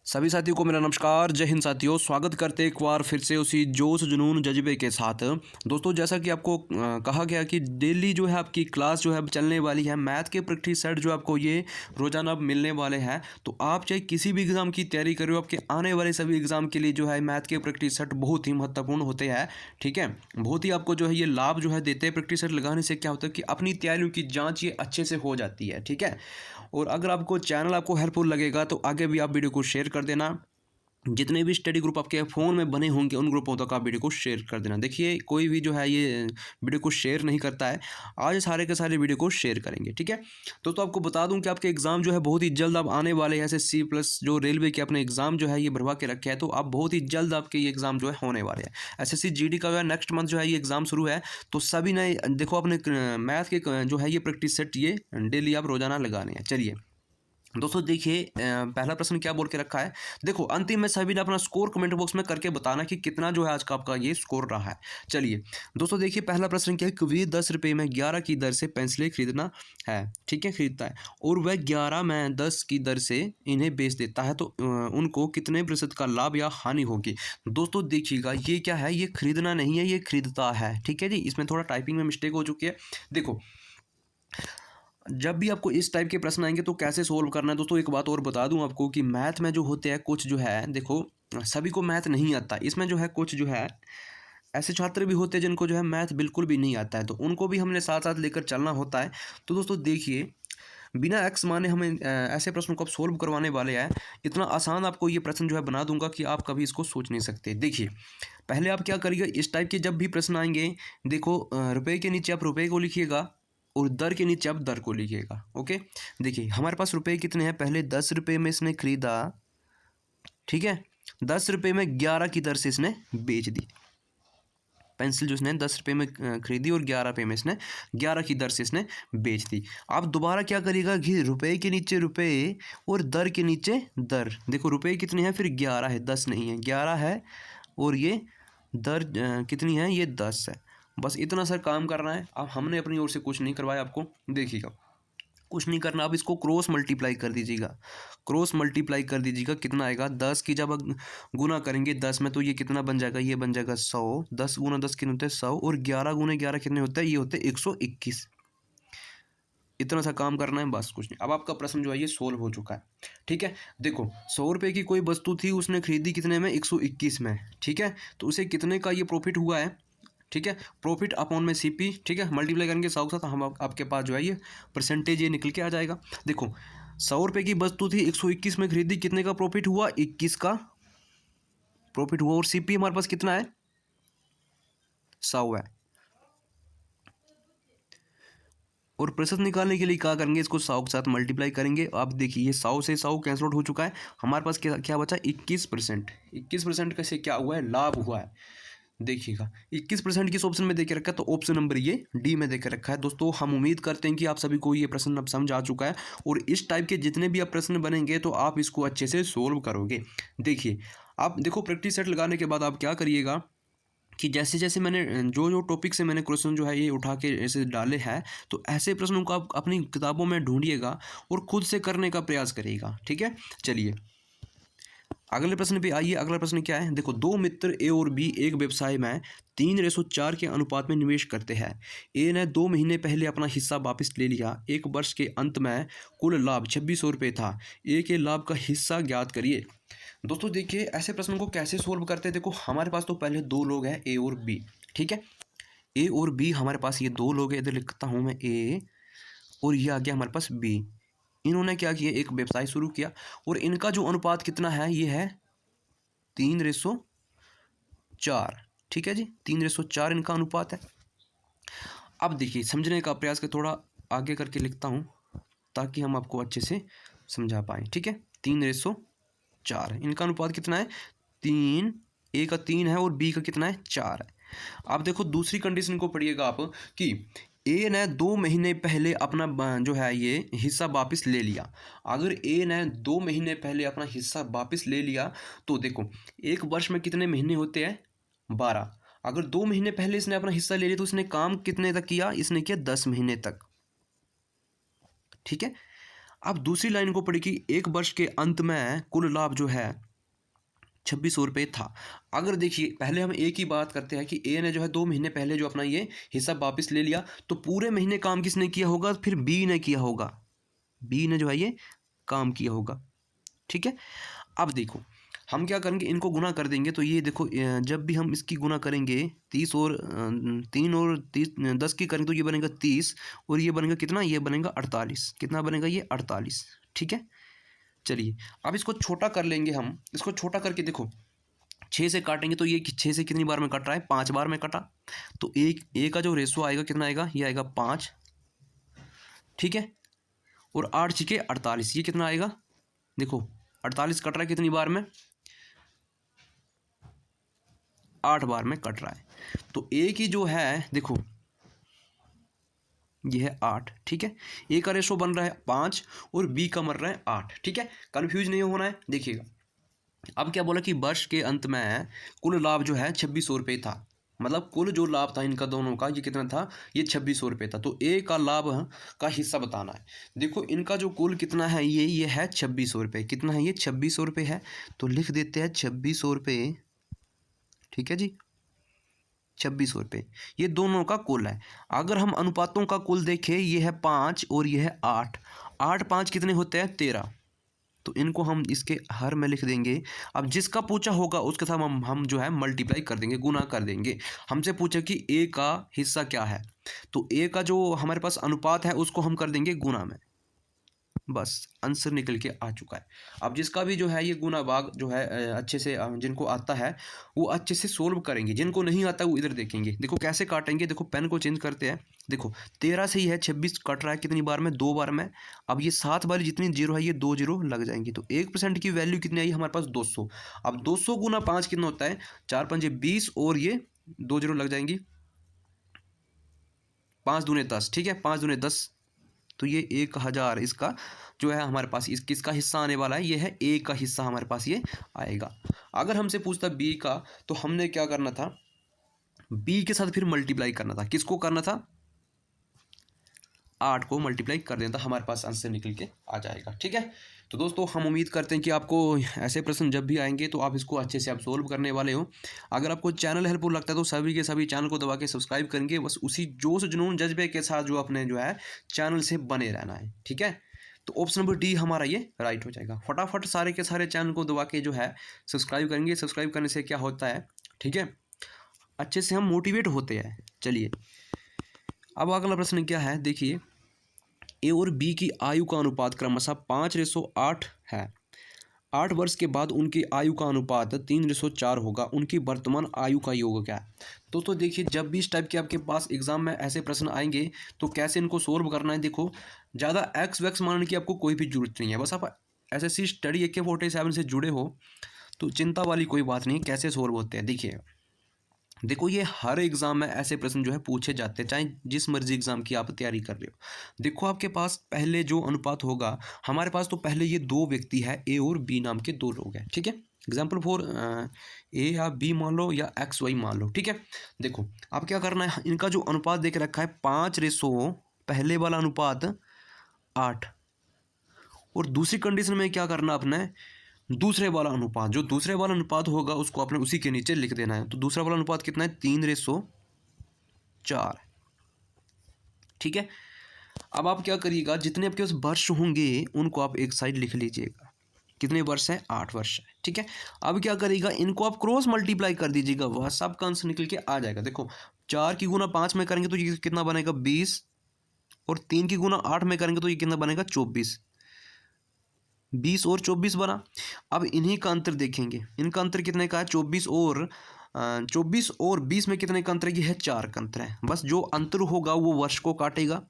सभी साथियों को मेरा नमस्कार। जय हिंद साथियों, स्वागत करते एक बार फिर से उसी जोश जुनून जज्बे के साथ। दोस्तों, जैसा कि आपको कहा गया कि डेली जो है आपकी क्लास जो है अब चलने वाली है। मैथ के प्रैक्टिस सेट जो आपको ये रोज़ाना अब मिलने वाले हैं। तो आप चाहे किसी भी एग्ज़ाम की तैयारी कर रहे हो, आपके आने वाले सभी एग्ज़ाम के लिए जो है मैथ के प्रैक्टिस सेट बहुत ही महत्वपूर्ण होते हैं। ठीक है, बहुत ही आपको जो है ये लाभ जो है देते हैं। प्रैक्टिस सेट लगाने से क्या होता है कि अपनी तैयारियों की जाँच ये अच्छे से हो जाती है। ठीक है, और अगर आपको चैनल आपको हेल्पफुल लगेगा तो आगे भी आप वीडियो को शेयर कर देना। जितने भी स्टडी ग्रुप आपके फ़ोन में बने होंगे उन ग्रुपों तक आप वीडियो को शेयर कर देना। देखिए, कोई भी जो है ये वीडियो को शेयर नहीं करता है। आज सारे के सारे वीडियो को शेयर करेंगे। ठीक है, तो आपको बता दूं कि आपके एग्ज़ाम जो है बहुत ही जल्द अब आने वाले हैं। एसएससी प्लस जो रेलवे के अपने एग्ज़ाम जो है ये भरवा के रखे हैं, तो अब बहुत ही जल्द आपके ये एग्ज़ाम जो है होने वाले हैं। एसएससी जीडी का जो है नेक्स्ट मंथ जो है ये एग्ज़ाम शुरू है। तो सभी ने देखो अपने मैथ के जो है ये प्रैक्टिस सेट ये डेली आप रोज़ाना लगाने हैं। चलिए दोस्तों, देखिए पहला प्रश्न क्या बोल के रखा है। देखो, अंतिम में सभी ने अपना स्कोर कमेंट बॉक्स में करके बताना कि कितना जो है आज का आपका ये स्कोर रहा है। चलिए दोस्तों, देखिए पहला प्रश्न क्या है। कबीर 10 रुपये में 11 की दर से पेंसिलें खरीदना है। ठीक है, खरीदता है और वह 11 में 10 की दर से इन्हें बेच देता है, तो उनको कितने प्रतिशत का लाभ या हानि होगी। दोस्तों देखिएगा, ये क्या है, ये खरीदना नहीं है, ये खरीदता है। ठीक है जी, इसमें थोड़ा टाइपिंग में मिस्टेक हो चुकी है। देखो, जब भी आपको इस टाइप के प्रश्न आएंगे तो कैसे सोल्व करना है। दोस्तों एक बात और बता दूं आपको कि मैथ में जो होते हैं कुछ जो है, देखो सभी को मैथ नहीं आता। इसमें जो है कुछ जो है ऐसे छात्र भी होते हैं जिनको जो है मैथ बिल्कुल भी नहीं आता है, तो उनको भी हमने साथ साथ लेकर चलना होता है। तो दोस्तों देखिए, बिना एक्स माने हमें ऐसे प्रश्नों को आप सोल्व करवाने वाले हैं। इतना आसान आपको ये प्रश्न जो है बना दूंगा कि आप कभी इसको सोच नहीं सकते। देखिए, पहले आप क्या करिएगा, इस टाइप के जब भी प्रश्न आएंगे, देखो रुपए के नीचे आप रुपए को लिखिएगा और दर के नीचे आप दर को लिखिएगा। ओके, देखिए हमारे पास रुपए कितने हैं। पहले 10 रुपये में इसने खरीदा। ठीक है, 10 रुपये में 11 की दर से इसने बेच दी। पेंसिल जो इसने 10 रुपये में खरीदी और 11 रुपये में इसने 11 की दर से इसने बेच दी। आप दोबारा क्या करिएगा कि रुपए के नीचे रुपए और दर के नीचे दर। देखो रुपए कितने हैं, फिर 11 है, 10 नहीं है, 11 है और ये दर कितनी है, ये 10 है। बस इतना सर काम करना है। अब हमने अपनी ओर से कुछ नहीं करवाया आपको। देखिएगा, कुछ नहीं करना। अब इसको क्रॉस मल्टीप्लाई कर दीजिएगा। क्रॉस मल्टीप्लाई कर दीजिएगा, कितना आएगा 10 की जब गुना करेंगे 10 में तो ये कितना बन जाएगा, ये बन जाएगा 100। 10 गुना 10 कितने होते हैं 100 और 11 गुने 11 कितने होते हैं, ये होते हैं 121। इतना सा काम करना है, बस कुछ नहीं। अब आपका प्रश्न जो है ये सोल्व हो चुका है। ठीक है, देखो 100 रुपये की कोई वस्तु थी, उसने खरीदी कितने में, 121 में। ठीक है, तो उसे कितने का ये प्रॉफिट हुआ है। ठीक है, प्रॉफिट अपॉन में सीपी। ठीक है, मल्टीप्लाई करेंगे 100 के साथ, हम आपके पास जो है ये परसेंटेज ये निकल के आ जाएगा। देखो 100 रुपये की वस्तु थी, 121 में खरीदी, कितने का प्रॉफिट हुआ, 21 का प्रॉफिट हुआ। और सीपी हमारे पास कितना है, 100 है। और प्रतिशत निकालने के लिए क्या करेंगे, इसको 100 के साथ मल्टीप्लाई करेंगे। आप देखिए ये 100 से 100 कैंसिल आउट हो चुका है। हमारे पास क्या क्या बचा, 21%। 21% कैसे क्या हुआ है, लाभ हुआ है। देखिएगा 21% किस ऑप्शन में देके रखा है, तो ऑप्शन नंबर ये डी में देके रखा है। दोस्तों हम उम्मीद करते हैं कि आप सभी को ये प्रश्न अब समझ आ चुका है और इस टाइप के जितने भी आप प्रश्न बनेंगे तो आप इसको अच्छे से सोल्व करोगे। देखिए, आप देखो प्रैक्टिस सेट लगाने के बाद आप क्या करिएगा कि जैसे जैसे मैंने जो जो टॉपिक से मैंने क्वेश्चन जो है ये उठा के ऐसे डाले हैं, तो ऐसे प्रश्नों को आप अपनी किताबों में ढूंढिएगा और खुद से करने का प्रयास करिएगा। ठीक है, चलिए अगले प्रश्न पे आइए। अगला प्रश्न क्या है, देखो दो मित्र ए और बी एक व्यवसाय में 3:4 के अनुपात में निवेश करते हैं। ए ने 2 महीने पहले अपना हिस्सा वापस ले लिया। एक वर्ष के अंत में कुल लाभ 2600 रुपये था। ए के लाभ का हिस्सा ज्ञात करिए। दोस्तों देखिए, ऐसे प्रश्न को कैसे सोल्व करते हैं। देखो हमारे पास तो पहले दो लोग हैं, ए और बी। ठीक है, ए और बी हमारे पास ये दो लोग हैं। इधर लिखता हूँ मैं ए और ये आ गया हमारे पास बी। इन्होंने क्या किया, एक व्यवसाय शुरू किया और इनका जो अनुपात कितना है, ये है 3:4। ठीक है जी, 3:4 इनका अनुपात है। अब देखिए समझने का प्रयास कर, थोड़ा आगे करके लिखता हूँ ताकि हम आपको अच्छे से समझा पाएँ। ठीक है, 3:4 इनका अनुपात कितना है, 3। ए का 3 है और बी का कितना है, 4 है। अब देखो दूसरी कंडीशन को पढ़िएगा आप कि ए ने 2 महीने पहले अपना जो है ये हिस्सा वापस ले लिया। अगर ए ने 2 महीने पहले अपना हिस्सा वापस ले लिया तो देखो एक वर्ष में कितने महीने होते हैं, 12। अगर 2 महीने पहले इसने अपना हिस्सा ले लिया तो इसने काम कितने तक किया, इसने किया 10 महीने तक। ठीक है, अब दूसरी लाइन को पढ़ी कि एक वर्ष के अंत में कुल लाभ जो है 2600 रुपये था। अगर देखिए पहले हम ए की बात करते हैं कि ए ने जो है 2 महीने पहले जो अपना ये हिस्सा वापस ले लिया, तो पूरे महीने काम किसने किया होगा? फिर बी ने किया होगा। बी ने जो है ये काम किया होगा, ठीक है। अब देखो हम क्या करेंगे, इनको गुना कर देंगे। तो ये देखो जब भी हम इसकी गुना करेंगे 30 और 3 और 30 10 की करेंगे तो ये बनेगा 30 और ये बनेगा कितना? ये बनेगा 48। कितना बनेगा? ये 48, ठीक है। चलिए अब इसको छोटा कर लेंगे हम। इसको छोटा करके देखो 6 से काटेंगे तो ये 6 से कितनी बार में कट रहा है? 5 बार में कटा। तो एक ए का जो रेशो आएगा कितना आएगा? ये आएगा 5, ठीक है। और 8 छिके 48, ये कितना आएगा? देखो 48 कट रहा है कितनी बार में? 8 बार में कट रहा है। तो ए की जो है देखो ये है 8, ठीक है। ए का रेशो बन रहा है 5 और बी का बन रहा है 8, ठीक है। कंफ्यूज नहीं होना है। देखिएगा अब क्या बोला कि वर्ष के अंत में कुल लाभ जो है 2600 रुपये था। मतलब कुल जो लाभ था इनका दोनों का ये कितना था? ये 2600 रुपये था। तो ए का लाभ का हिस्सा बताना है। देखो इनका जो कुल कितना है ये है 2600 रुपये। कितना है ये? 2600 रुपये है। तो लिख देते हैं 2600 रुपये, ठीक है जी। 2600 रुपये ये दोनों का कुल है। अगर हम अनुपातों का कुल देखें, ये है 5 और ये है 8। 8 5 कितने होते हैं? 13। तो इनको हम इसके हर में लिख देंगे। अब जिसका पूछा होगा उसके साथ हम जो है मल्टीप्लाई कर देंगे, गुना कर देंगे। हमसे पूछा कि ए का हिस्सा क्या है, तो ए का जो हमारे पास अनुपात है उसको हम कर देंगे गुना में। बस आंसर निकल के आ चुका है। अब जिसका भी जो है ये गुना भाग जो है अच्छे से जिनको आता है वो अच्छे से सोल्व करेंगे, जिनको नहीं आता वो इधर देखेंगे। देखो कैसे काटेंगे, देखो पेन को चेंज करते हैं। देखो 13 से ही है 26 कट रहा है कितनी बार में? 2 बार में। अब ये 7 वाली जितनी जीरो है ये 2 जीरो लग जाएंगी। तो 1% की वैल्यू कितनी आई हमारे पास? 200। अब 200 गुना 5 कितना होता है? 4 पंजे 20 और ये 2 जीरो लग जाएंगी। 5 दूने 10, ठीक है। 5 दूने 10 तो ये 1000 इसका जो है हमारे पास इस किसका हिस्सा आने वाला है? ये है ए का हिस्सा हमारे पास ये आएगा। अगर हमसे पूछता बी का तो हमने क्या करना था? बी के साथ फिर मल्टीप्लाई करना था। किसको करना था? 8 को मल्टीप्लाई कर देना था, हमारे पास आंसर निकल के आ जाएगा, ठीक है। तो दोस्तों हम उम्मीद करते हैं कि आपको ऐसे प्रश्न जब भी आएंगे तो आप इसको अच्छे से आप सोल्व करने वाले हो। अगर आपको चैनल हेल्पफुल लगता है तो सभी के सभी चैनल को दबा के सब्सक्राइब करेंगे। बस उसी जोश जुनून जज्बे के साथ जो अपने जो है चैनल से बने रहना है, ठीक है। तो ऑप्शन नंबर डी हमारा ये राइट हो जाएगा। फटाफट सारे के सारे चैनल को दबा के जो है सब्सक्राइब करेंगे। सब्सक्राइब करने से क्या होता है, ठीक है, अच्छे से हम मोटिवेट होते हैं। चलिए अब अगला प्रश्न क्या है, देखिए ए और बी की आयु का अनुपात क्रमशः 5:8 है। 8 वर्ष के बाद उनकी आयु का अनुपात 3:4 होगा। उनकी वर्तमान आयु का योग क्या है? तो देखिए जब भी इस टाइप के आपके पास एग्जाम में ऐसे प्रश्न आएंगे तो कैसे इनको सोल्व करना है। देखो ज़्यादा एक्स वैक्स मानने की आपको कोई भी जरूरत नहीं है। बस आप एसएससी स्टडी AK-47 से जुड़े हो तो चिंता वाली कोई बात नहीं। कैसे सोल्व होते हैं देखिए, देखो ये हर एग्ज़ाम में ऐसे प्रश्न जो है पूछे जाते हैं, चाहे जिस मर्जी एग्ज़ाम की आप तैयारी कर रहे हो। देखो आपके पास पहले जो अनुपात होगा, हमारे पास तो पहले ये 2 व्यक्ति है, ए और बी नाम के 2 लोग हैं, ठीक है। एग्जाम्पल फॉर ए या बी मान लो या XY मान लो, ठीक है। देखो अब क्या करना है, इनका जो अनुपात देख रखा है 5:, पहले वाला अनुपात 8, और दूसरी कंडीशन में क्या करना अपने दूसरे वाला अनुपात, जो दूसरे वाला अनुपात होगा उसको आपने उसी के नीचे लिख देना है। तो दूसरा वाला अनुपात कितना है? 3:4, ठीक है। अब आप क्या करिएगा, जितने आपके पास वर्ष होंगे उनको आप एक साइड लिख लीजिएगा। कितने वर्ष हैं? 8 वर्ष है, ठीक है। अब क्या करिएगा, इनको आप क्रॉस मल्टीप्लाई कर दीजिएगा, वह सब का आंसर निकल के आ जाएगा। देखो 4 की गुना 5 में करेंगे तो ये कितना बनेगा? 20, और 3 की गुना 8 में करेंगे तो ये कितना बनेगा? 24। 20 और 24 बना। अब इन्हीं का अंतर देखेंगे, इनका अंतर कितने का है? 24 और 20 में कितने का अंतर है? ये है 4 का अंतर है। बस जो अंतर होगा वो वर्ष को काटेगा,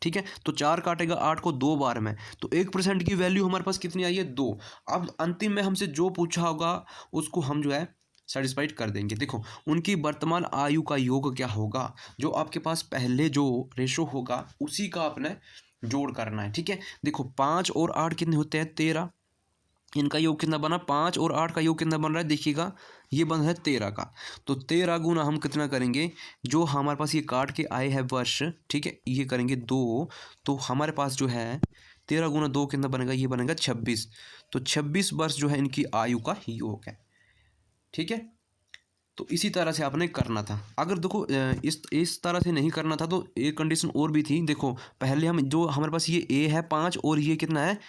ठीक है। तो 4 काटेगा 8 को 2 बार में, तो 1% की वैल्यू हमारे पास कितनी आई है? 2। अब अंतिम में हमसे जो पूछा होगा उसको हम जो है सेटिस्फाइड कर देंगे। देखो उनकी वर्तमान आयु का योग क्या होगा, जो आपके पास पहले जो रेशो होगा उसी का आपने जोड़ करना है, ठीक है। देखो 5 और 8 कितने होते हैं? 13। इनका योग कितना बना? 5 और 8 का योग कितना बन रहा है? देखिएगा ये बन रहा है 13 का। तो 13 गुना हम कितना करेंगे, जो हमारे पास ये काट के आए हैं वर्ष, ठीक है, ये करेंगे 2। तो हमारे पास जो है 13 गुना 2 कितना बनेगा, ये बनेगा 26। तो 26 वर्ष जो है इनकी आयु का योग है। ठीक है, तो इसी तरह से आपने करना था। अगर देखो इस तरह से नहीं करना था तो एक कंडीशन और भी थी। देखो पहले हम जो हमारे पास ये ए है 5 और ये कितना है,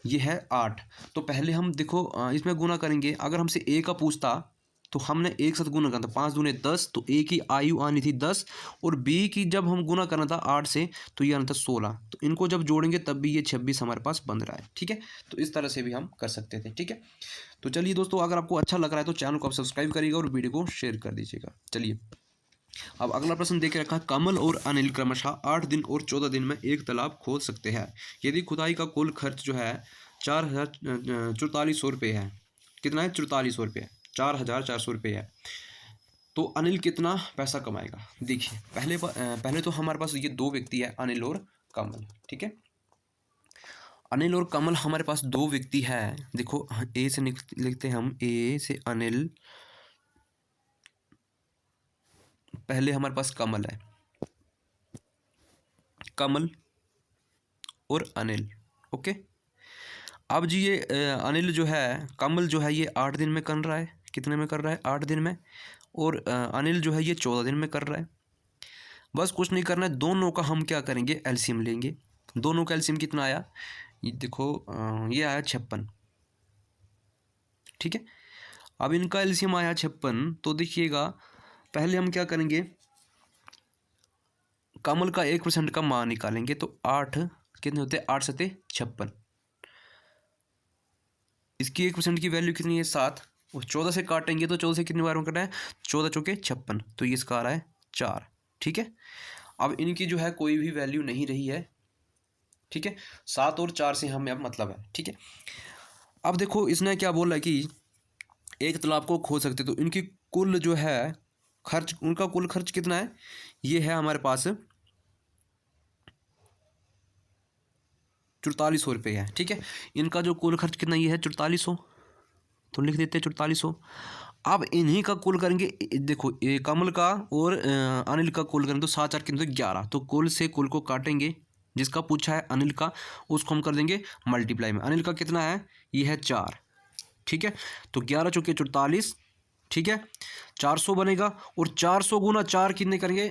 ये है 8। तो पहले हम देखो इसमें गुना करेंगे। अगर हमसे ए का पूछता तो हमने एक साथ गुना करना था, 5 दूने 10, तो ए की आयु आनी थी 10, और बी की जब हम गुना करना था 8 से तो ये आना था 16। तो इनको जब जोड़ेंगे तब भी ये 26 हमारे पास बन रहा है। ठीक है, तो इस तरह से भी हम कर सकते थे। ठीक है, तो चलिए दोस्तों, अगर आपको अच्छा लग रहा है तो चैनल को आप सब्सक्राइब करिएगा और वीडियो को शेयर कर दीजिएगा। चलिए अब अगला प्रश्न देख रखा है, कमल और अनिल क्रमशः 8 दिन और 14 दिन में एक तालाब खोद सकते हैं। यदि खुदाई का कुल खर्च जो है 4400 रुपये है। कितना है, 4400 रुपये, 4400 रुपये है। तो अनिल कितना पैसा कमाएगा। देखिए पहले तो हमारे पास ये दो व्यक्ति है, अनिल और कमल। ठीक है, अनिल और कमल हमारे पास दो व्यक्ति है। देखो ए से लिखते हैं हम, ए से अनिल, पहले हमारे पास कमल है, कमल और अनिल। ओके, अब जी ये अनिल जो है, कमल जो है ये 8 दिन में कर रहा है। कितने में कर रहा है, 8 दिन में। और अनिल जो है ये 14 दिन में कर रहा है। बस कुछ नहीं करना है, दोनों का हम क्या करेंगे, एलसीएम लेंगे। दोनों का एलसीएम कितना आया, ये देखो ये आया 56। ठीक है, अब इनका एलसीएम आया 56। तो देखिएगा पहले हम क्या करेंगे, कमल का 1% का मान निकालेंगे। तो 8 कितने होते हैं, 8 सते 56। इसकी 1% की वैल्यू कितनी है, 7। और 14 से काटेंगे तो 14 से कितनी बार में कटा है, 14 चौके 56। तो ये इसका आ रहा है 4। ठीक है, अब इनकी जो है कोई भी वैल्यू नहीं रही है। ठीक है, 7 और 4 से हमें अब मतलब है। ठीक है, अब देखो इसने क्या बोला है कि एक तालाब को खोद सकते, तो इनकी कुल जो है खर्च, उनका कुल खर्च कितना है, ये है हमारे पास 4400 रुपये है। ठीक है, इनका जो कुल खर्च कितना, ये है 4400, तो लिख देते हैं 4400। अब इन्हीं का कुल करेंगे। देखो ये कमल का और अनिल का कुल करेंगे तो 7 4 कितने, 11। तो कुल से कुल को काटेंगे, जिसका पूछा है अनिल का उसको हम कर देंगे मल्टीप्लाई में। अनिल का कितना है, ये है 4। ठीक है, तो 11 चौके 44। ठीक है, 400 बनेगा, और 400 गुना 4 कितने करेंगे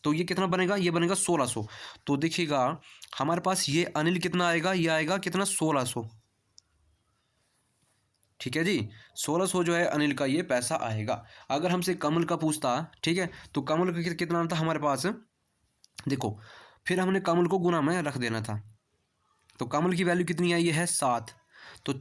तो ये कितना बनेगा, ये बनेगा 1600। तो देखिएगा हमारे पास ये अनिल कितना आएगा, ये आएगा कितना, 1600। ठीक है जी, 1600 जो है अनिल का ये पैसा आएगा। अगर हमसे कमल का पूछता, ठीक है, तो कमल का कितना था हमारे पास, देखो फिर हमने कमल को गुना में रख देना था। तो कमल की वैल्यू कितनी आई, ये है 7। तो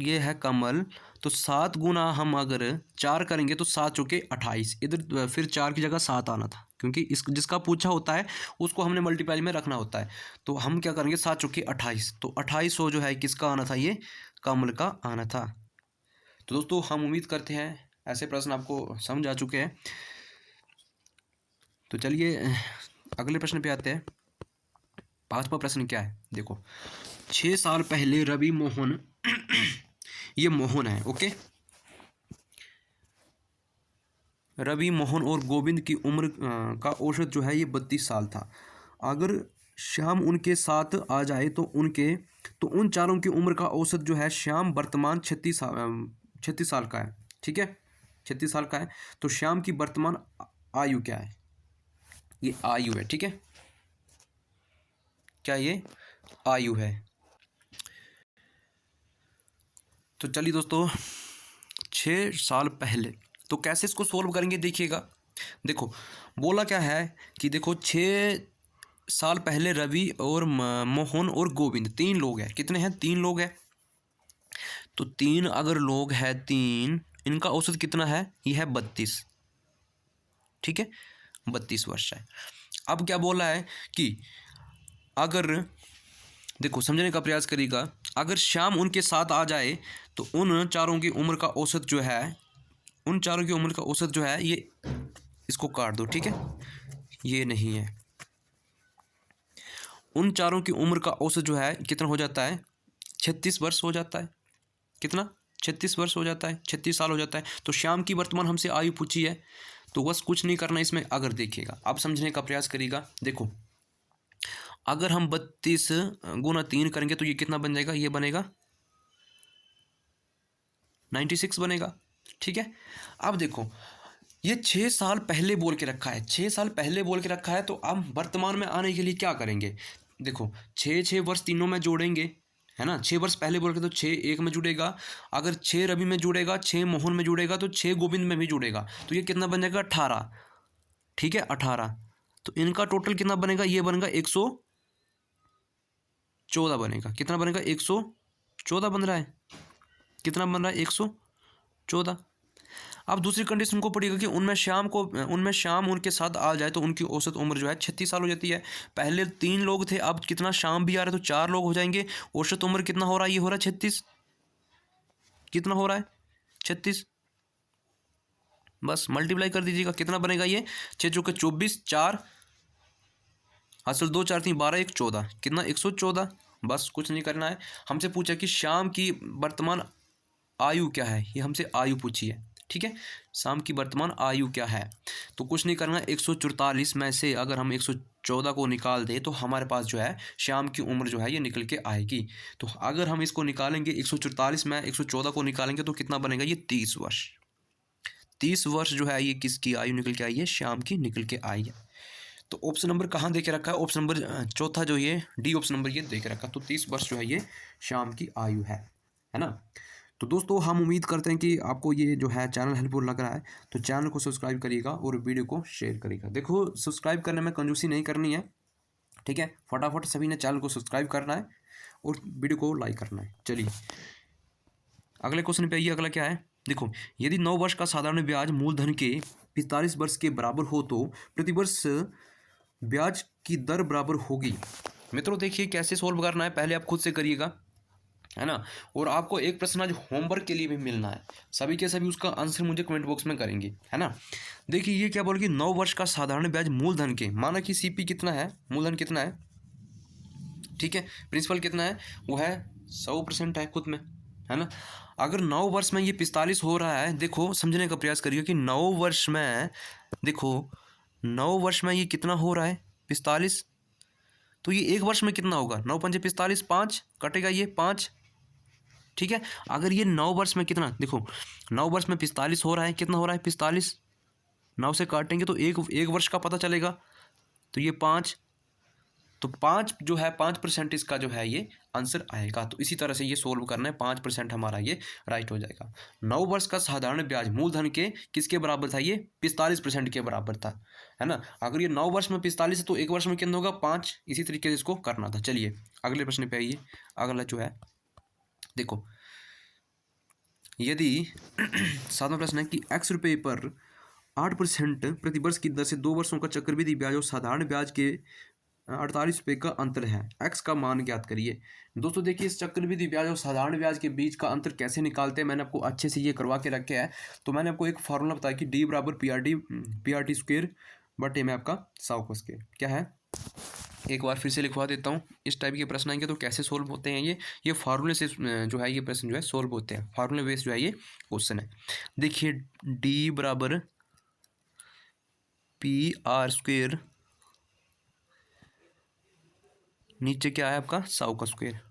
ये है कमल, तो 7 गुना हम अगर 4 करेंगे तो 7 चौके 28। इधर फिर 4 की जगह 7 आना था, क्योंकि इस जिसका पूछा होता है उसको हमने मल्टीप्लाई में रखना होता है। तो हम क्या करेंगे, 7 चौके 28। तो 2800 जो है किसका आना था, ये कमल का आना था। तो दोस्तों हम उम्मीद करते हैं ऐसे प्रश्न आपको समझ आ चुके हैं। तो चलिए अगले प्रश्न पे आते हैं। 5वां प्रश्न क्या है, देखो 6 साल पहले रवि मोहन ये मोहन है। ओके, रवि मोहन और गोविंद की उम्र का औसत जो है ये 32 साल था। अगर श्याम उनके साथ आ जाए तो उन चारों की उम्र का औसत जो है, श्याम वर्तमान 36 साल का है। ठीक है, 36 साल का है। तो श्याम की वर्तमान आयु क्या है, ये आयु है। ठीक है, क्या ये आयु है। तो चलिए दोस्तों 6 साल पहले, तो कैसे इसको सोल्व करेंगे, देखिएगा। देखो बोला क्या है कि देखो 6 साल पहले रवि और मोहन और गोविंद 3 लोग हैं। कितने हैं, 3 लोग हैं। तो 3 अगर लोग हैं, 3, इनका औसत कितना है, यह है 32। ठीक है, 32 वर्ष है। अब क्या बोला है कि अगर, देखो समझने का प्रयास करिएगा, अगर श्याम उनके साथ आ जाए तो उन चारों की उम्र का औसत जो है, उन चारों की उम्र का औसत जो है, ये इसको काट दो। ठीक है, ये नहीं है। उन चारों की उम्र का औसत जो है कितना हो जाता है, 36 वर्ष हो जाता है। कितना, 36 वर्ष हो जाता है, 36 साल हो जाता है। तो श्याम की वर्तमान हमसे आयु पूछी है, तो बस कुछ नहीं करना इसमें। अगर देखिएगा, आप समझने का प्रयास करिएगा। देखो अगर हम 32 गुना 3 करेंगे तो ये कितना बन जाएगा, ये बनेगा 96 बनेगा। ठीक है, अब देखो ये 6 साल पहले बोल के रखा है, 6 साल पहले बोल के रखा है, तो अब वर्तमान में आने के लिए क्या करेंगे। देखो 6 वर्ष तीनों में जोड़ेंगे, है ना। 6 वर्ष पहले बोल के तो 6 एक में जुड़ेगा, अगर 6 रवि में जुड़ेगा, 6 मोहन में जुड़ेगा, तो 6 गोविंद में भी जुड़ेगा, तो ये कितना बन जाएगा 18। ठीक है 18, तो इनका टोटल कितना बनेगा, ये बनेगा 114 बनेगा। कितना बनेगा 114 बन रहा है, कितना बन रहा है 114। अब दूसरी कंडीशन को पड़ेगा कि उनमें श्याम उनके साथ आ जाए तो उनकी औसत उम्र जो है 36 साल हो जाती है। पहले 3 लोग थे, अब कितना श्याम भी आ रहा है तो 4 लोग हो जाएंगे। औसत उम्र कितना हो रहा है, ये हो रहा है 36। कितना हो रहा है 36, बस मल्टीप्लाई कर दीजिएगा, कितना बनेगा ये 6 चौके 24, 4 हासिल 2 4 3 12 1 14, कितना 114। बस कुछ नहीं करना है। हमसे पूछा कि शाम की वर्तमान आयु क्या है, ये हमसे आयु पूछी है। ठीक है, शाम की वर्तमान आयु क्या है, तो कुछ नहीं करना। 144 में से अगर हम 114 को निकाल दें तो हमारे पास जो है शाम की उम्र जो है ये निकल के आएगी। तो अगर हम इसको निकालेंगे 144 में 114 को निकालेंगे तो कितना बनेगा, ये 30 वर्ष। 30 वर्ष जो है ये किसकी आयु निकल के आई है, शाम की निकल के आई है। तो ऑप्शन नंबर कहाँ दे के रखा है, ऑप्शन नंबर चौथा जो ये डी ऑप्शन नंबर ये दे के रखा। तो 30 वर्ष जो है ये शाम की आयु है ना। तो दोस्तों हम उम्मीद करते हैं कि आपको ये जो है चैनल हेल्पफुल लग रहा है, तो चैनल को सब्सक्राइब करिएगा और वीडियो को शेयर करिएगा। देखो सब्सक्राइब करने में कंजूसी नहीं करनी है, ठीक है, फटाफट सभी ने चैनल को सब्सक्राइब करना है और वीडियो को लाइक करना है। चलिए अगले क्वेश्चन पे आइए। अगला क्या है, देखो यदि 9 वर्ष का साधारण ब्याज मूलधन के 45 वर्ष के बराबर हो तो प्रतिवर्ष ब्याज की दर बराबर होगी। मित्रों देखिए कैसे सोल्व करना है, पहले आप खुद से करिएगा, है ना। और आपको एक प्रश्न आज होमवर्क के लिए भी मिलना है, सभी के सभी उसका आंसर मुझे कमेंट बॉक्स में करेंगे, है ना। देखिए ये क्या बोल कि 9 वर्ष का साधारण ब्याज मूलधन के, माना कि सीपी कितना है, मूलधन कितना है, ठीक है, प्रिंसिपल कितना है, वो है 100% है खुद में, है ना। अगर 9 वर्ष में ये 45 हो रहा है, देखो समझने का प्रयास करिए कि 9 वर्ष में, देखो 9 वर्ष में ये कितना हो रहा है 45, तो ये 1 वर्ष में कितना होगा, 9 पंजे 45, 5 कटेगा ये 5। ठीक है, अगर ये 9 वर्ष में कितना, देखो 9 वर्ष में 45 हो रहा है, कितना हो रहा है 45, 9 से काटेंगे तो एक वर्ष का पता चलेगा, तो ये 5, तो 5 जो है 5% इसका जो है ये आंसर आएगा। तो इसी तरह से ये सोल्व करना है, 5% हमारा ये राइट हो जाएगा। 9 वर्ष का साधारण ब्याज मूलधन के किसके बराबर था, ये 45% के बराबर था, है ना। अगर ये 9 वर्ष में 45 है तो 1 वर्ष में कितना होगा 5, इसी तरीके से इसको करना था। चलिए अगले प्रश्न पे आइए। अगला जो है देखो, यदि 7वां प्रश्न है कि x रुपये पर 8% प्रतिवर्ष की दर से 2 वर्षों का चक्रवृद्धि ब्याज और साधारण ब्याज के 48 रुपये का अंतर है, x का मान ज्ञात करिए। दोस्तों देखिए इस चक्रवृद्धि ब्याज और साधारण ब्याज के बीच का अंतर कैसे निकालते हैं, मैंने आपको अच्छे से ये करवा के रखे है। तो मैंने आपको एक फार्मूला बताया कि d बराबर पी आर टी स्क्वेयर बटे में आपका 100 का स्क्वेयर क्या है। एक बार फिर से लिखवा देता हूँ, इस टाइप के प्रश्न आएंगे तो कैसे सोल्व होते हैं ये फार्मूले से जो है ये प्रश्न जो है सोल्व होते हैं, फार्मूले बेस जो है ये क्वेश्चन है। देखिए डी बराबर पी आर स्क्वेयर, नीचे क्या है आपका 100 का स्क्वेयर,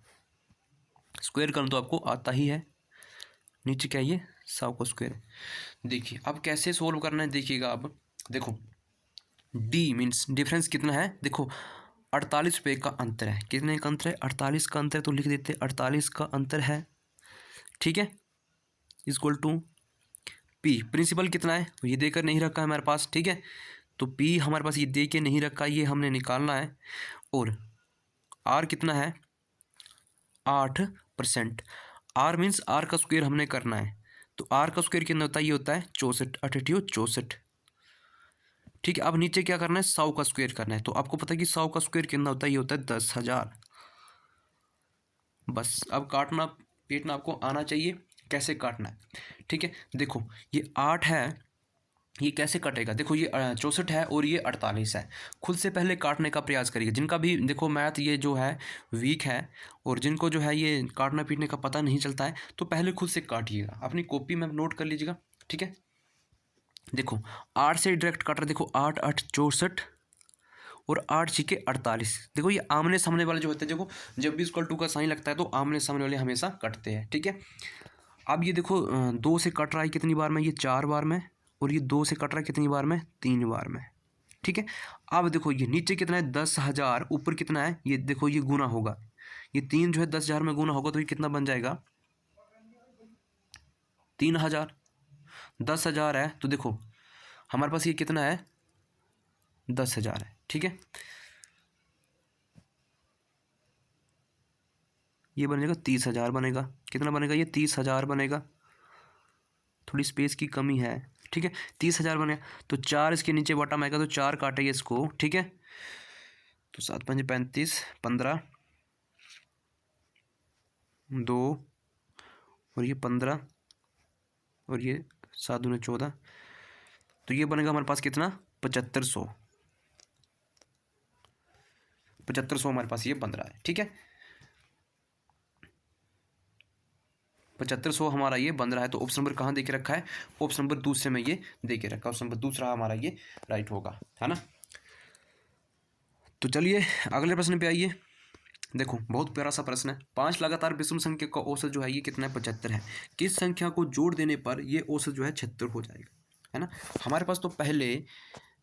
स्क्वेयर करना तो आपको आता ही है, नीचे क्या है ये 100 का स्क्वेयर। देखिए अब कैसे सोल्व करना है, देखिएगा अब देखो डी मीन्स डिफरेंस कितना है, देखो 48 रुपये का अंतर है, कितने का अंतर है 48 का अंतर, तो लिख देते 48 का अंतर है, ठीक है, इक्वल टू पी, प्रिंसिपल कितना है तो ये देकर नहीं रखा है हमारे पास, ठीक है, तो पी हमारे पास ये दे के नहीं रखा, ये हमने निकालना है। और आर कितना है 8%, आर मीन्स आर का स्क्वायर हमने करना है, तो आर का स्क्वायर कितना होता है, ये होता है 64, 64, ठीक है। अब नीचे क्या करना है 100 का स्क्वायर करना है, तो आपको पता है कि 100 का स्क्वायर कितना होता है, ये होता है 10,000। बस अब काटना पीटना आपको आना चाहिए, कैसे काटना है, ठीक है। देखो ये 8 है, ये कैसे कटेगा, देखो ये 64 है और ये 48 है, खुद से पहले काटने का प्रयास करिए। जिनका भी देखो मैथ ये जो है वीक है और जिनको जो है ये काटना पीटने का पता नहीं चलता है, तो पहले खुद से काटिएगा, अपनी कॉपी में नोट कर लीजिएगा, ठीक है। देखो 8 से डायरेक्ट काट रहा है, देखो 8 8 64 और 8 छिके 48। देखो ये आमने सामने वाले जो होते हैं, देखो जब भी इक्वल टू का साइन लगता है तो आमने सामने वाले हमेशा कटते हैं, ठीक है। अब ये देखो 2 से कट रहा है कितनी बार में, ये 4 बार में, और ये 2 से कट रहा है कितनी बार में, 3 बार में, ठीक है। अब देखो ये नीचे कितना है 10,000, ऊपर कितना है, ये देखो ये गुना होगा, ये 3 जो है 10,000 में गुना होगा तो ये कितना बन जाएगा 3,000। 10,000 है तो देखो हमारे पास ये कितना है 10,000 है, ठीक है। ये बनेगा 30,000 बनेगा, कितना बनेगा ये 30,000 बनेगा, थोड़ी स्पेस की कमी है, ठीक है। 30,000 बनेगा तो 4 इसके नीचे बॉटम आएगा तो 4 काटेंगे इसको, ठीक है। तो 7 5 35, 15, 2 और ये 15 और ये 7 दूनी 14, तो ये बनेगा हमारे पास कितना 7500। 7500 हमारे पास ये बन रहा है, ठीक है। 7500 हमारा ये बन रहा है। तो ऑप्शन नंबर कहाँ दे के रखा है, ऑप्शन नंबर दूसरे में ये दे के रखा है, ऑप्शन नंबर दूसरा हमारा ये राइट होगा, है ना। तो चलिए अगले प्रश्न पे आइए। देखो बहुत प्यारा सा प्रश्न है। 5 लगातार विषम संख्या का औसत जो है ये कितना है 75 है। किस संख्या को जोड़ देने पर ये औसत जो है 76 हो जाएगा, है ना। हमारे पास तो पहले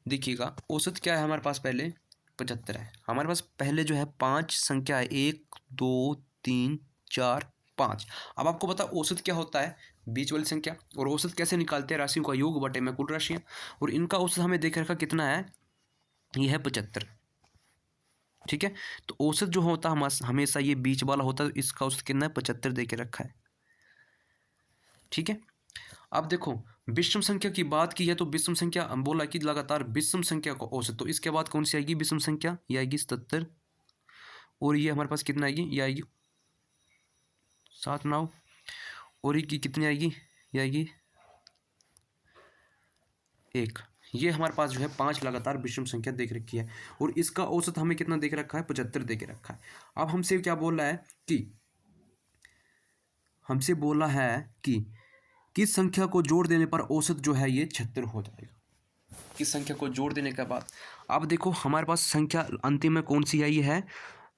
देखिएगा औसत क्या है, हमारे पास पहले 75 है। हमारे पास पहले जो है 5 संख्या है, 1 2 3 4 5। अब आपको पता औसत क्या होता है, बीच वाली संख्या। और औसत कैसे निकालते हैं, राशियों का योग बटे में कुल राशियाँ। और इनका औसत हमें देख रखा कितना है, ये है 75, ठीक है। तो औसत जो होता है हमेशा ये बीच वाला होता है, इसका औसत कितना है 75 दे के रखा है, ठीक है। अब देखो विषम संख्या की बात की है तो विषम संख्या बोला कि लगातार विषम संख्या को औसत, तो इसके बाद कौन सी आएगी विषम संख्या, ये आएगी 77। और ये हमारे पास कितना आएगी, ये आएगी 7 9। और ये कितनी आएगी, ये आएगी 1। ये हमारे पास जो है 5 लगातार विषम संख्या देख रखी है। और इसका औसत हमें कितना देख रखा है 75 देख रखा है। अब हमसे क्या बोल रहा है कि हमसे बोला है कि किस संख्या को जोड़ देने पर औसत जो है ये 76 हो जाएगा। किस संख्या को जोड़ देने के बाद, अब देखो हमारे पास संख्या अंतिम में कौन सी है, ये है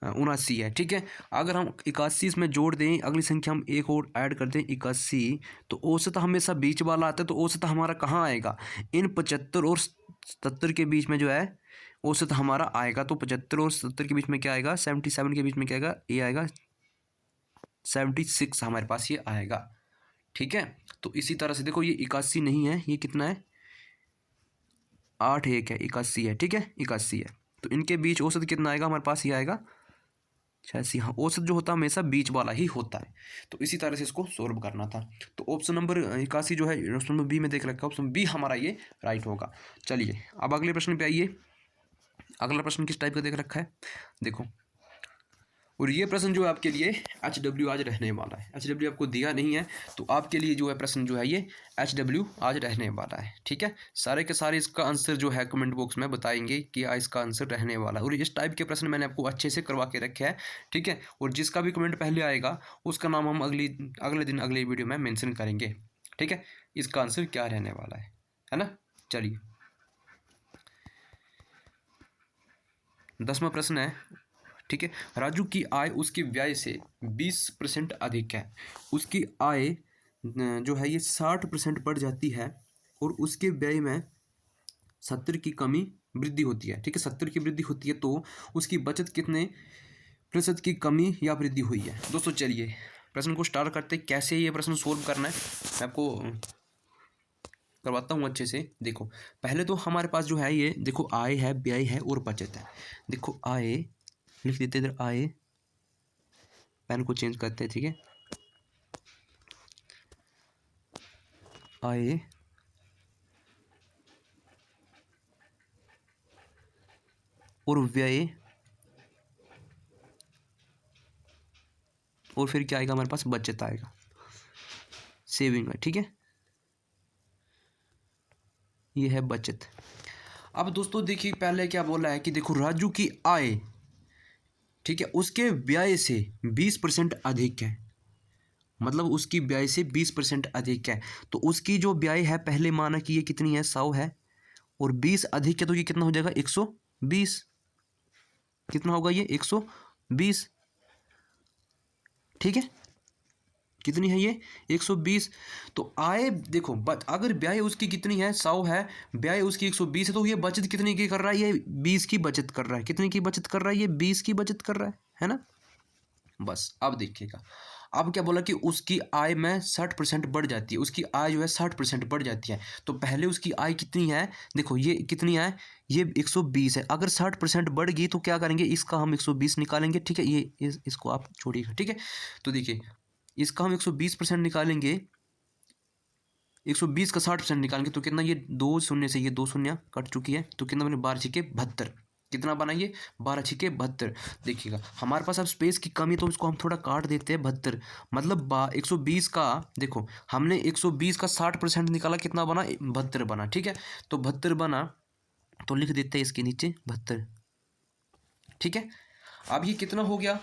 79 है, ठीक है। अगर हम 81 इसमें जोड़ दें, अगली संख्या हम एक और ऐड कर दें 81, तो औसत हमेशा बीच वाला आता है। तो औसत हमारा कहाँ आएगा, इन 75 और 77 के बीच में जो है औसत हमारा आएगा। तो 75 और 77 के बीच में क्या आएगा, 77 के बीच में क्या आएगा, ये आएगा 76 हमारे पास ये आएगा, ठीक है। तो इसी तरह से देखो ये 81 नहीं है, ये कितना है 8 1 है, 81 है, ठीक है 81 है। तो इनके बीच औसत कितना आएगा हमारे पास, ये आएगा 86। हाँ औसत जो होता है हमेशा बीच वाला ही होता है। तो इसी तरह से इसको सोल्व करना था। तो ऑप्शन नंबर 81 जो है ऑप्शन नंबर बी में देख रखा है, ऑप्शन बी हमारा ये राइट होगा। चलिए अब अगले प्रश्न पे आइए। अगला प्रश्न किस टाइप का देख रखा है, देखो। और ये प्रश्न जो है आपके लिए HW आज रहने वाला है। HW आपको दिया नहीं है तो आपके लिए जो है प्रश्न जो है ये HW आज रहने वाला है, ठीक है। सारे के सारे इसका आंसर जो है कमेंट बॉक्स में बताएंगे कि इसका आंसर रहने वाला है। और इस टाइप के प्रश्न मैंने आपको अच्छे से करवा के रखे हैं, ठीक है। और जिसका भी कमेंट पहले आएगा उसका नाम हम अगले दिन अगले वीडियो में मेंशन करेंगे, ठीक है। इसका आंसर क्या रहने वाला है ना। चलिए 10वां प्रश्न है, ठीक है। राजू की आय उसके व्यय से 20% अधिक है। उसकी आय जो है ये 60% बढ़ जाती है और उसके व्यय में 70 की कमी वृद्धि होती है, ठीक है। 70 की वृद्धि होती है तो उसकी बचत कितने प्रतिशत की कमी या वृद्धि हुई है। दोस्तों चलिए प्रश्न को स्टार्ट करते हैं। कैसे ये प्रश्न सोल्व करना है मैं आपको करवाता हूँ अच्छे से। देखो पहले तो हमारे पास जो है ये देखो आय है, व्यय है और बचत है। देखो आय लिख देते इधर, आय, पेन को चेंज करते हैं, ठीक है। आय और व्यय और फिर क्या आएगा हमारे पास, बचत आएगा, सेविंग है, ठीक है। ये है बचत। अब दोस्तों देखिए पहले क्या बोला है कि देखो राजू की आय, ठीक है, उसके व्यय से 20% अधिक है। मतलब उसकी व्यय से 20% अधिक है। तो उसकी जो व्यय है पहले माना कि ये कितनी है 100 है और 20 अधिक है तो ये कितना हो जाएगा 120, कितना होगा ये 120, ठीक है। कितनी है ये 120। तो आय देखो अगर ब्याह उसकी कितनी है 100 है, ब्याह उसकी 120 है, तो ये बचत कितनी की कर रहा है, ये 20 की बचत कर रहा है। कितनी की बचत कर रहा है, ये 20 की बचत कर रहा है ना। बस अब देखिएगा, अब क्या बोला कि उसकी आय में 60% बढ़ जाती है, उसकी आय जो है 60% बढ़ जाती है। तो पहले उसकी आय कितनी है, देखो ये कितनी है, ये 120 है। अगर 60% बढ़ गई तो क्या करेंगे, इसका हम 120 निकालेंगे, ठीक है। ये इसको आप छोड़िएगा, ठीक है। तो देखिए इसका हम 120% निकालेंगे, 120 का 60% निकालेंगे तो कितना, ये 2 शून्य से ये 2 शून्य कट चुकी है, तो कितना बने 12 छिके 72। कितना बना ये 12 छिके 72। देखिएगा हमारे पास अब स्पेस की कमी, तो इसको हम थोड़ा काट देते हैं 72, मतलब 120 का, देखो हमने 120 का 60% निकाला, कितना बना 72 बना, ठीक है। तो 72 बना, तो लिख देते हैं इसके नीचे 72, ठीक है। अब ये कितना हो गया,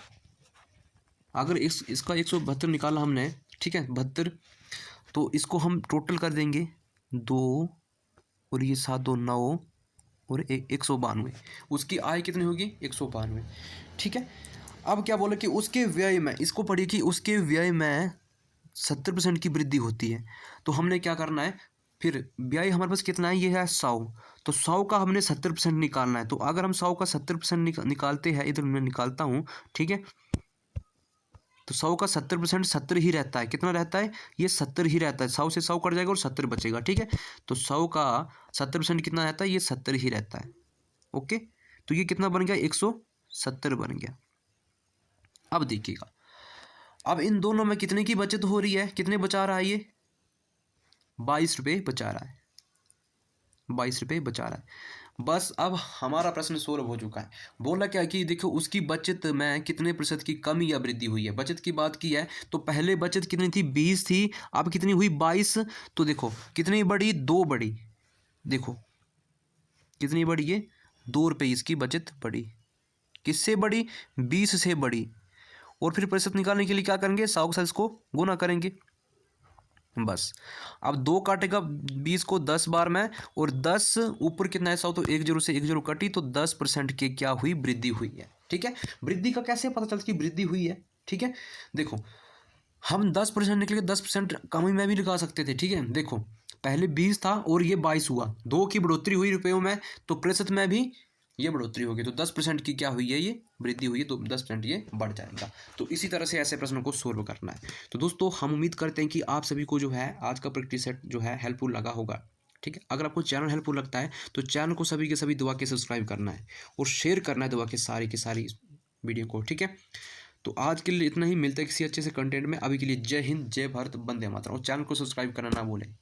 अगर इसका 172 निकाला हमने, ठीक है 72, तो इसको हम टोटल कर देंगे 2 और ये 7 2 9 और 192। उसकी आय कितनी होगी 192, ठीक है। अब क्या बोले कि उसके व्यय में, इसको पढ़िए कि उसके व्यय में 70% की वृद्धि होती है। तो हमने क्या करना है, फिर व्यय हमारे पास कितना है, ये है 100, तो 100 का हमने 70% निकालना है। तो अगर हम 100 का 70% निकालते हैं, इधर मैं निकालता हूँ, ठीक है। तो 100 का 70% 70 ही रहता है, कितना रहता है, ये 70 ही रहता है। 100 से 100 कट जाएगा और 70 बचेगा, ठीक है। तो 100 का 70% कितना रहता है, ये 70 ही रहता है, ओके। तो ये कितना बन गया 170 बन गया। अब देखिएगा, अब इन दोनों में कितने की बचत हो रही है, कितने बचा रहा है ये 22 रुपये बचा रहा है, 22 रुपये बचा रहा है। बस अब हमारा प्रश्न सोल्व हो चुका है। बोला क्या कि देखो उसकी बचत में कितने प्रतिशत की कमी या वृद्धि हुई है। बचत की बात की है तो पहले बचत कितनी थी 20 थी, अब कितनी हुई 22। तो देखो कितनी बढ़ी, 2 बढ़ी, देखो कितनी बढ़ी, ये 2 रुपये इसकी बचत बढ़ी। किससे बढ़ी, 20 से बढ़ी। और फिर प्रतिशत निकालने के लिए क्या करेंगे, 100 के साथ इसको गुना करेंगे, बस। अब 2 काटेगा 20 को 10 बार में, और 10 ऊपर कितना है 100, तो 1 जीरो से 1 जीरो कटी, तो 10% की क्या हुई, वृद्धि हुई है, ठीक है। वृद्धि का कैसे पता चलता कि वृद्धि हुई है, ठीक है। देखो हम 10% निकले, 10% कमी में भी निकाल सकते थे, ठीक है। देखो पहले 20 था और ये 22 हुआ, 2 की बढ़ोतरी हुई रुपयों में, तो प्रतिशत में भी ये बढ़ोतरी होगी, तो 10% की क्या हुई है, ये वृद्धि हुई है, तो 10% ये बढ़ जाएगा। तो इसी तरह से ऐसे प्रश्नों को सोल्व करना है। तो दोस्तों हम उम्मीद करते हैं कि आप सभी को जो है आज का प्रैक्टिस सेट जो है हेल्पफुल लगा होगा, ठीक है। अगर आपको चैनल हेल्पफुल लगता है तो चैनल को सभी के सभी दबा के सब्सक्राइब करना है और शेयर करना है दबा के सारी वीडियो को, ठीक है। तो आज के लिए इतना ही, मिलते हैं किसी अच्छे से कंटेंट में। अभी के लिए जय हिंद, जय भारत, वंदे मातरम। और चैनल को सब्सक्राइब करना ना भूलें।